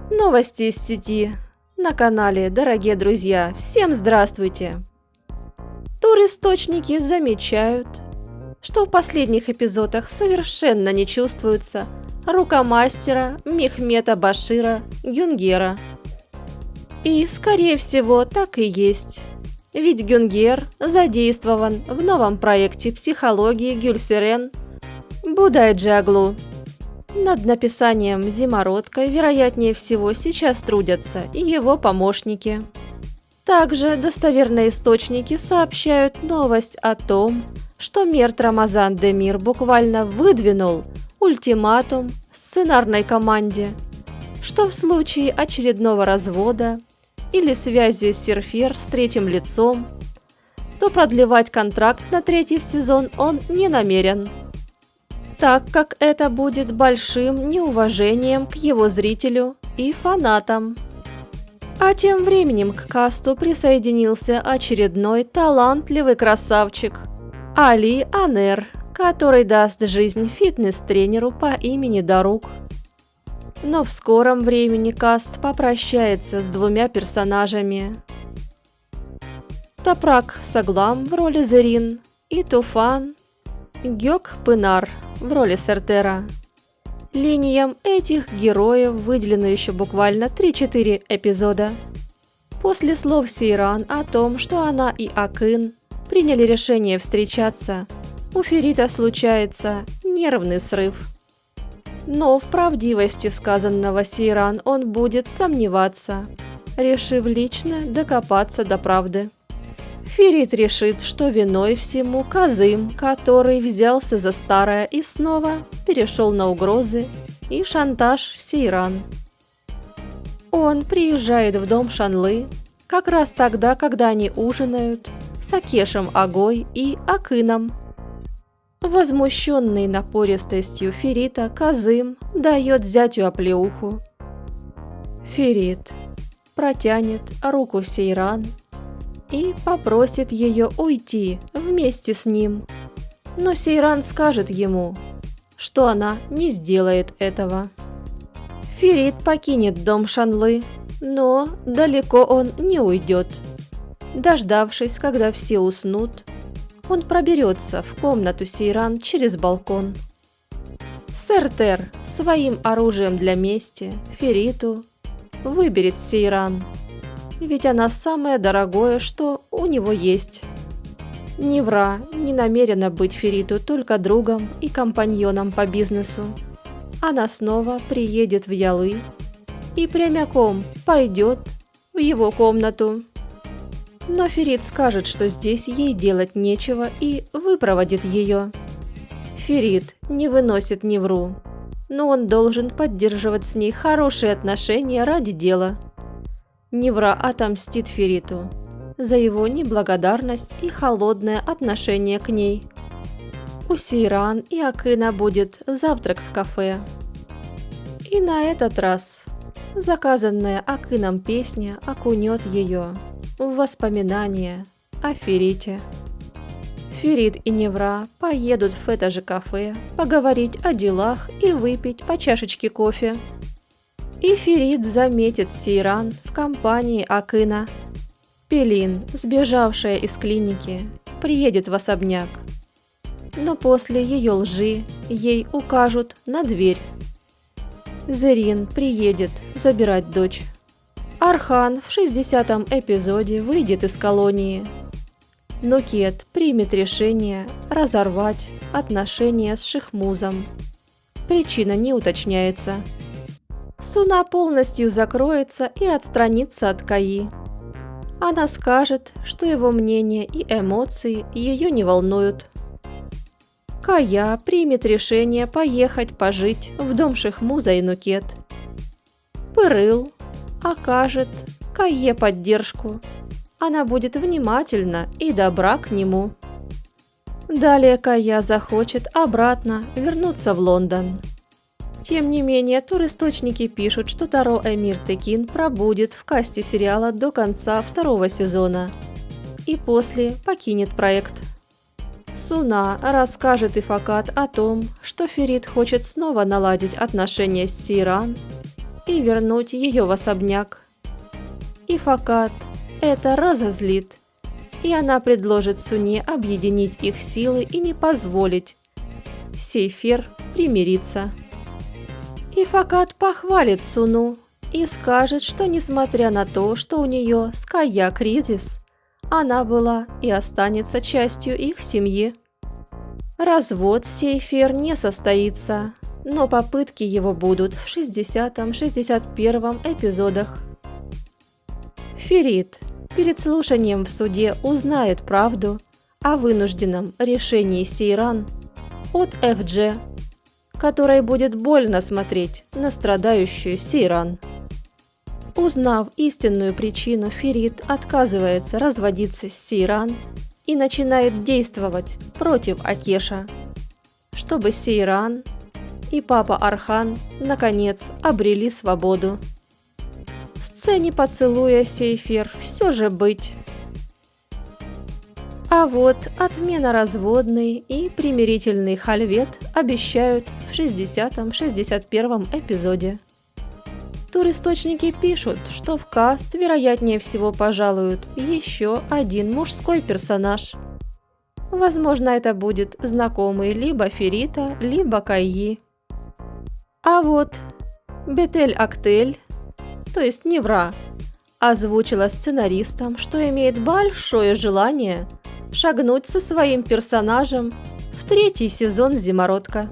Новости из сети на канале, дорогие друзья, всем здравствуйте! Турistочники замечают, что в последних эпизодах совершенно не чувствуется рука мастера Мехмета Башира Гюнгера. И, скорее всего, так и есть. Ведь Гюнгер задействован в новом проекте психологии Гюльсерен Будайджиоглу. Над написанием «Зимородкой», вероятнее всего, сейчас трудятся и его помощники. Также достоверные источники сообщают новость о том, что Мерт Рамазан Демир буквально выдвинул ультиматум сценарной команде, что в случае очередного развода или связи Серфер с третьим лицом, то продлевать контракт на третий сезон он не намерен, так как это будет большим неуважением к его зрителю и фанатам. А тем временем к касту присоединился очередной талантливый красавчик Али Анер, который даст жизнь фитнес-тренеру по имени Дарук. Но в скором времени каст попрощается с двумя персонажами. Топрак Саглам в роли Зерин и Туфан Гёк Пынар в роли Сертера. Линиям этих героев выделено еще буквально 3-4 эпизода. После слов Сейран о том, что она и Акын приняли решение встречаться, у Ферита случается нервный срыв. Но в правдивости сказанного Сейран он будет сомневаться, решив лично докопаться до правды. Ферит решит, что виной всему Казым, который взялся за старое и снова перешел на угрозы и шантаж Сейран. Он приезжает в дом Шанлы как раз тогда, когда они ужинают с Акешем Агой и Акыном. Возмущенный напористостью Ферита, Казым дает зятю оплеуху. Ферит протянет руку Сейран и попросит ее уйти вместе с ним. Но Сейран скажет ему, что она не сделает этого. Ферит покинет дом Шанлы, но далеко он не уйдет. Дождавшись, когда все уснут, он проберется в комнату Сейран через балкон. Сертер своим оружием для мести Фериту выберет Сейран, ведь она самое дорогое, что у него есть. Невра не намерена быть Фериту только другом и компаньоном по бизнесу. Она снова приедет в Ялы и прямиком пойдет в его комнату. Но Ферит скажет, что здесь ей делать нечего, и выпроводит ее. Ферит не выносит Невру, но он должен поддерживать с ней хорошие отношения ради дела. Невра отомстит Фериту за его неблагодарность и холодное отношение к ней. У Сейран и Акына будет завтрак в кафе. И на этот раз заказанная Акыном песня окунет ее в воспоминания о Ферите. Ферит и Невра поедут в это же кафе поговорить о делах и выпить по чашечке кофе. И Ферит заметит Сейран в компании Акына. Пелин, сбежавшая из клиники, приедет в особняк. Но после ее лжи ей укажут на дверь. Зерин приедет забирать дочь. Архан в 60-м эпизоде выйдет из колонии. Нукет примет решение разорвать отношения с Шихмузом. Причина не уточняется. Суна полностью закроется и отстранится от Каи. Она скажет, что его мнение и эмоции ее не волнуют. Кая примет решение поехать пожить в дом Шихмуза и Нукет. Пырыл окажет Кае поддержку. Она будет внимательна и добра к нему. Далее Кая захочет обратно вернуться в Лондон. Тем не менее, турistочники пишут, что Таро Эмир Текин пробудет в касте сериала до конца 2-го сезона и после покинет проект. Суна расскажет Ифакат о том, что Ферит хочет снова наладить отношения с Сейран и вернуть ее в особняк. И Факат это разозлит, и она предложит Суне объединить их силы и не позволить Сейфир примириться. И Факат похвалит Суну и скажет, что несмотря на то, что у нее с Кая кризис, она была и останется частью их семьи. Развод Сейфир не состоится, но попытки его будут в 60-61 эпизодах. Ферит перед слушанием в суде узнает правду о вынужденном решении Сейран от FG, которой будет больно смотреть на страдающую Сейран. Узнав истинную причину, Ферит отказывается разводиться с Сейран и начинает действовать против Акеша, чтобы Сейран и папа Архан наконец обрели свободу. Сцене поцелуя Сейфир все же быть. А вот отмена разводной и примирительный хальвет обещают в 60-61 эпизоде. Туристочники пишут, что в каст вероятнее всего пожалуют еще один мужской персонаж. Возможно, это будет знакомый либо Ферита, либо Кайи. А вот Бетель Актель, то есть Невра, озвучила сценаристам, что имеет большое желание шагнуть со своим персонажем в 3-й сезон «Зимородка».